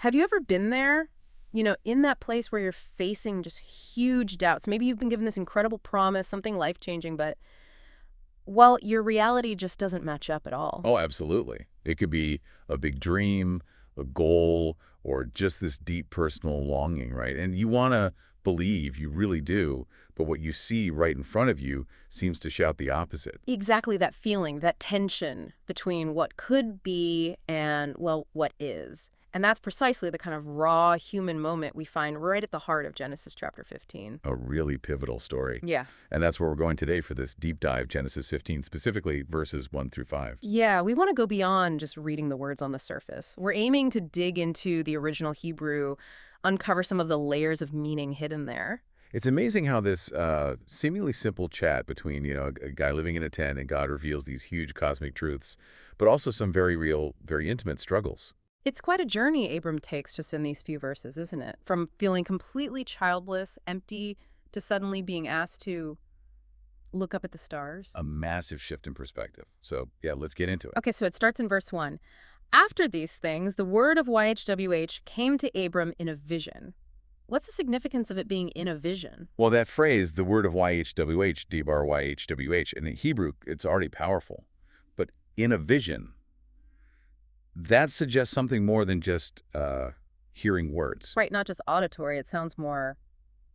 Have you ever been there? In that place where you're facing just huge doubts. Maybe you've been given this incredible promise, something life-changing, but, well, your reality just doesn't match up at all. Oh, absolutely. It could be a big dream, a goal, or just this deep personal longing, right? And you want to believe, you really do, but what you see right in front of you seems to shout the opposite. Exactly that feeling, that tension between what could be and, well, what is. And that's precisely the kind of raw human moment we find right at the heart of Genesis chapter 15. A really pivotal story. Yeah. And that's where we're going today for this deep dive, Genesis 15, specifically verses 1 through 5. Yeah, we want to go beyond just reading the words on the surface. We're aiming to dig into the original Hebrew, uncover some of the layers of meaning hidden there. It's amazing how this seemingly simple chat between, a guy living in a tent and God reveals these huge cosmic truths, but also some very real, very intimate struggles. It's quite a journey Abram takes just in these few verses, isn't it? From feeling completely childless, empty, to suddenly being asked to look up at the stars. A massive shift in perspective. So, yeah, let's get into it. Okay, so it starts in verse 1. After these things, the word of YHWH came to Abram in a vision. What's the significance of it being in a vision? Well, that phrase, the word of YHWH, Debar YHWH, in Hebrew, it's already powerful. But in a vision, that suggests something more than just hearing words. Right, not just auditory. It sounds more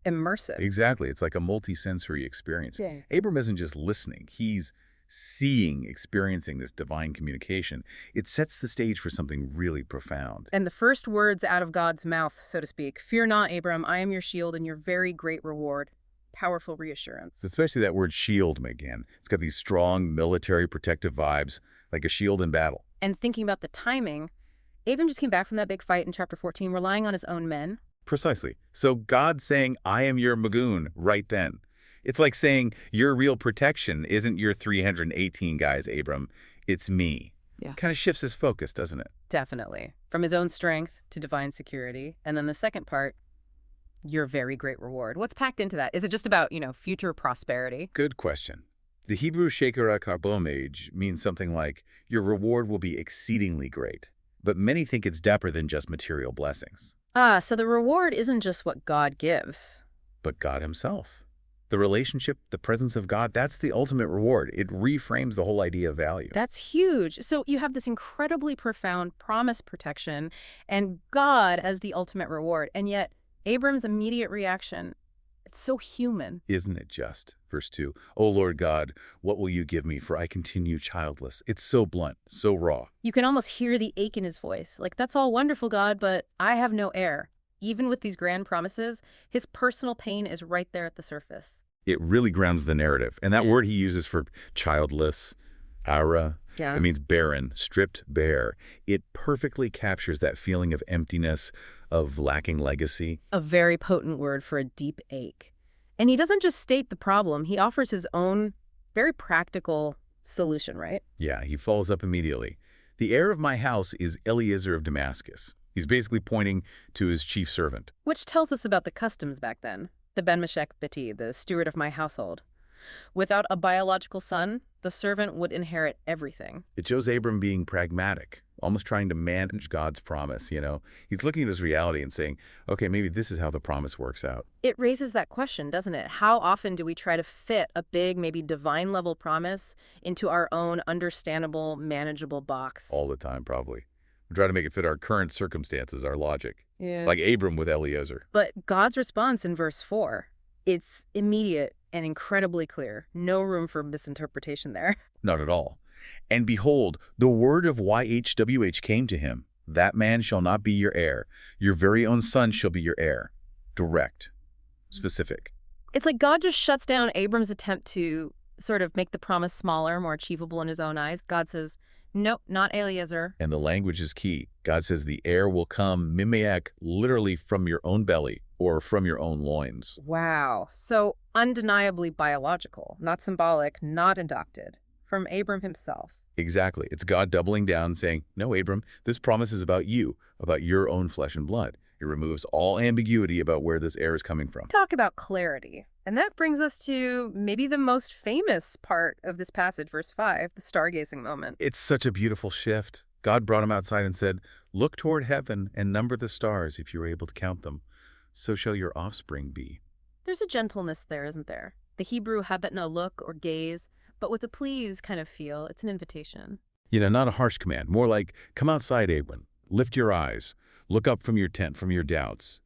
immersive. Exactly. It's like a multi-sensory experience. Yeah. Abram isn't just listening. He's seeing, experiencing this divine communication. It sets the stage for something really profound. And the first words out of God's mouth, so to speak, "Fear not, Abram, I am your shield and your very great reward." Powerful reassurance. Especially that word shield, again. It's got these strong military protective vibes, like a shield in battle. And thinking about the timing, Abram just came back from that big fight in chapter 14, relying on his own men. Precisely. So God saying, I am your Magoon, right then. It's like saying your real protection isn't your 318 guys, Abram. It's me. Yeah. Kind of shifts his focus, doesn't it? Definitely. From his own strength to divine security. And then the second part, your very great reward. What's packed into that? Is it just about, future prosperity? Good question. The Hebrew Shekera Karbomage means something like, your reward will be exceedingly great. But many think it's dapper than just material blessings. So the reward isn't just what God gives. But God himself. The relationship, the presence of God, that's the ultimate reward. It reframes the whole idea of value. That's huge. So you have this incredibly profound promise protection and God as the ultimate reward. And yet Abram's immediate reaction, it's so human. Isn't it just? Verse 2, O Lord God, what will you give me, for I continue childless? It's so blunt, so raw. You can almost hear the ache in his voice. Like, that's all wonderful, God, but I have no heir. Even with these grand promises, his personal pain is right there at the surface. It really grounds the narrative. And that word he uses for childless, ara, it means barren, stripped bare. It perfectly captures that feeling of emptiness, of lacking legacy. A very potent word for a deep ache. And he doesn't just state the problem, he offers his own very practical solution, right? Yeah, he follows up immediately. The heir of my house is Eliezer of Damascus. He's basically pointing to his chief servant. Which tells us about the customs back then. The Ben Meshech Biti, the steward of my household. Without a biological son, the servant would inherit everything. It shows Abram being pragmatic, almost trying to manage God's promise, He's looking at his reality and saying, okay, maybe this is how the promise works out. It raises that question, doesn't it? How often do we try to fit a big, maybe divine-level promise into our own understandable, manageable box? All the time, probably. We try to make it fit our current circumstances, our logic. Yeah. Like Abram with Eliezer. But God's response in verse 4, it's immediate and incredibly clear. No room for misinterpretation there. Not at all. And behold, the word of YHWH came to him. That man shall not be your heir. Your very own son shall be your heir. Direct. Specific. It's like God just shuts down Abram's attempt to sort of make the promise smaller, more achievable in his own eyes. God says, nope, not Eliezer. And the language is key. God says the heir will come, mimeak, literally from your own belly or from your own loins. Wow. So undeniably biological, not symbolic, not inducted. From Abram himself. Exactly. It's God doubling down, saying, no, Abram, this promise is about you, about your own flesh and blood. It removes all ambiguity about where this heir is coming from. Talk about clarity. And that brings us to maybe the most famous part of this passage, verse 5, the stargazing moment. It's such a beautiful shift. God brought him outside and said, "Look toward heaven and number the stars if you are able to count them. So shall your offspring be." There's a gentleness there, isn't there? The Hebrew habet no look or gaze, but with a please kind of feel. It's an invitation. Not a harsh command, more like, "Come outside, Abram. Lift your eyes. Look up from your tent, from your doubts."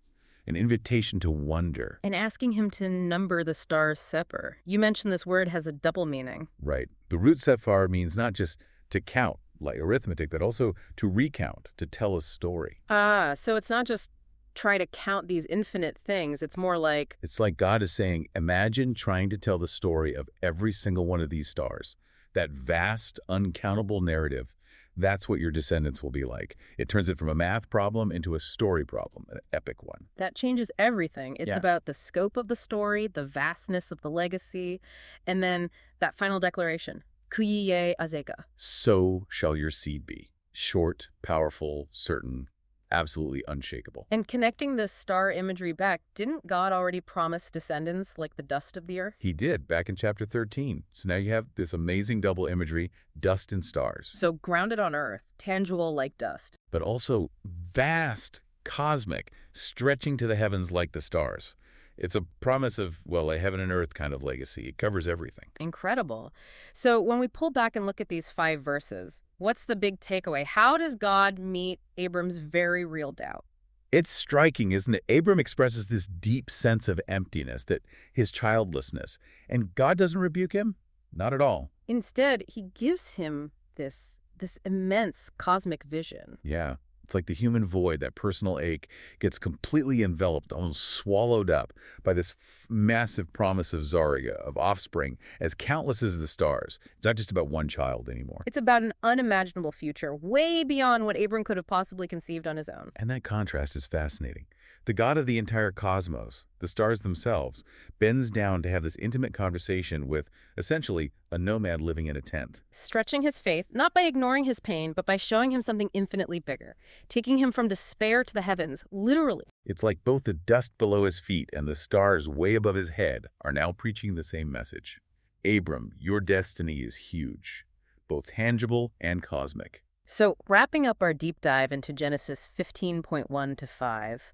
An invitation to wonder. And asking him to number the stars separate. You mentioned this word has a double meaning. Right. The root sephar means not just to count, like arithmetic, but also to recount, to tell a story. Ah, so it's not just try to count these infinite things. It's more like, It's like God is saying, imagine trying to tell the story of every single one of these stars. That vast, uncountable narrative. That's what your descendants will be like. It turns it from a math problem into a story problem, an epic one. that changes everything. It's Yeah. about the scope of the story, the vastness of the legacy, and then that final declaration, Kuyiye Azeka. So shall your seed be. Short, powerful, certain, absolutely unshakable. And connecting this star imagery back, didn't God already promise descendants like the dust of the earth? He did back in chapter 13. So now you have this amazing double imagery, dust and stars, So grounded on earth, tangible like dust. but also vast, cosmic, stretching to the heavens like the stars. It's a promise of, well, a heaven and earth kind of legacy. It covers everything. Incredible. So when we pull back and look at these 5 verses, what's the big takeaway? How does God meet Abram's very real doubt? It's striking, isn't it? Abram expresses this deep sense of emptiness, that his childlessness, and God doesn't rebuke him? Not at all. Instead, he gives him this immense cosmic vision. Yeah. It's like the human void, that personal ache, gets completely enveloped, almost swallowed up by this massive promise of Zariga, of offspring, as countless as the stars. It's not just about one child anymore. It's about an unimaginable future, way beyond what Abram could have possibly conceived on his own. And that contrast is fascinating. The God of the entire cosmos, the stars themselves, bends down to have this intimate conversation with, essentially, a nomad living in a tent. Stretching his faith, not by ignoring his pain, but by showing him something infinitely bigger, taking him from despair to the heavens, literally. It's like both the dust below his feet and the stars way above his head are now preaching the same message. Abram, your destiny is huge, both tangible and cosmic. So, wrapping up our deep dive into Genesis 15.1 to 5,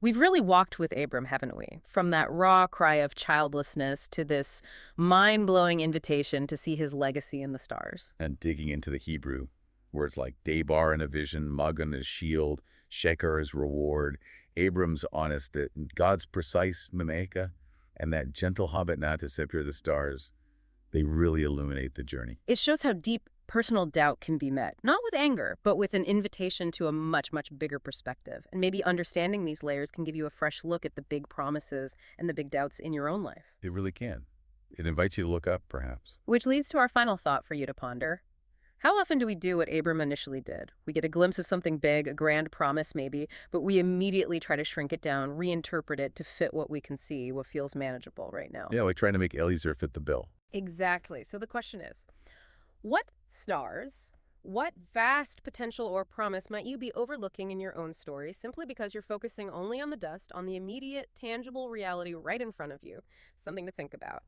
we've really walked with Abram, haven't we? From that raw cry of childlessness to this mind-blowing invitation to see his legacy in the stars. And digging into the Hebrew, words like Debar in a vision, Magan as shield, Sheker as reward, Abram's honest, God's precise mimeka, and that gentle hobbit not to separate the stars, they really illuminate the journey. It shows how deep personal doubt can be met, not with anger, but with an invitation to a much, much bigger perspective. And maybe understanding these layers can give you a fresh look at the big promises and the big doubts in your own life. It really can. It invites you to look up, perhaps. Which leads to our final thought for you to ponder. How often do we do what Abram initially did? We get a glimpse of something big, a grand promise maybe, but we immediately try to shrink it down, reinterpret it to fit what we can see, what feels manageable right now. Yeah, like trying to make Eliezer fit the bill. Exactly. So the question is, what stars, what vast potential or promise might you be overlooking in your own story simply because you're focusing only on the dust, on the immediate, tangible reality right in front of you? Something to think about.